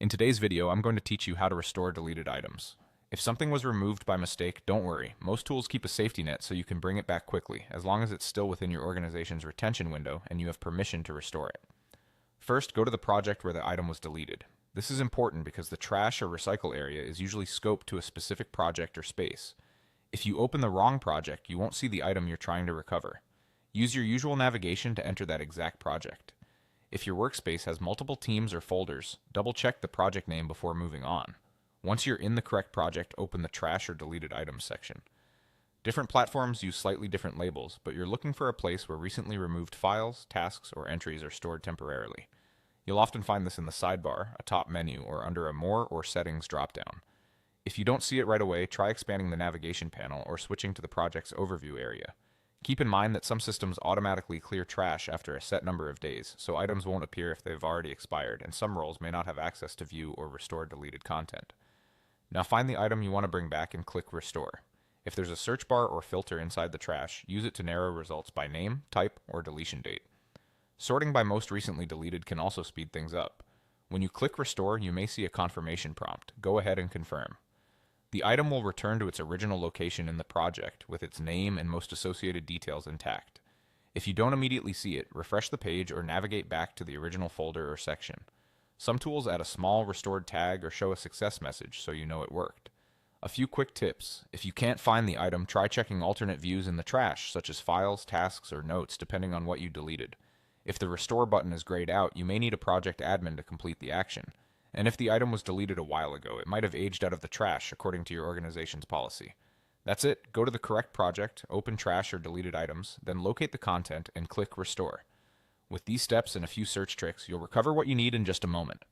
In today's video, I'm going to teach you how to restore deleted items. If something was removed by mistake, don't worry. Most tools keep a safety net so you can bring it back quickly, as long as it's still within your organization's retention window and you have permission to restore it. First, go to the project where the item was deleted. This is important because the trash or recycle area is usually scoped to a specific project or space. If you open the wrong project, you won't see the item you're trying to recover. Use your usual navigation to enter that exact project. If your workspace has multiple teams or folders, double-check the project name before moving on. Once you're in the correct project, open the Trash or Deleted Items section. Different platforms use slightly different labels, but you're looking for a place where recently removed files, tasks, or entries are stored temporarily. You'll often find this in the sidebar, a top menu, or under a More or Settings dropdown. If you don't see it right away, try expanding the navigation panel or switching to the project's overview area. Keep in mind that some systems automatically clear trash after a set number of days, so items won't appear if they've already expired, and some roles may not have access to view or restore deleted content. Now find the item you want to bring back and click Restore. If there's a search bar or filter inside the trash, use it to narrow results by name, type, or deletion date. Sorting by most recently deleted can also speed things up. When you click Restore, you may see a confirmation prompt. Go ahead and confirm. The item will return to its original location in the project, with its name and most associated details intact. If you don't immediately see it, refresh the page or navigate back to the original folder or section. Some tools add a small restored tag or show a success message so you know it worked. A few quick tips. If you can't find the item, try checking alternate views in the trash, such as files, tasks, or notes, depending on what you deleted. If the Restore button is grayed out, you may need a project admin to complete the action. And if the item was deleted a while ago, it might have aged out of the trash according to your organization's policy. That's it. Go to the correct project, open Trash or Deleted Items, then locate the content and click Restore. With these steps and a few search tricks, you'll recover what you need in just a moment.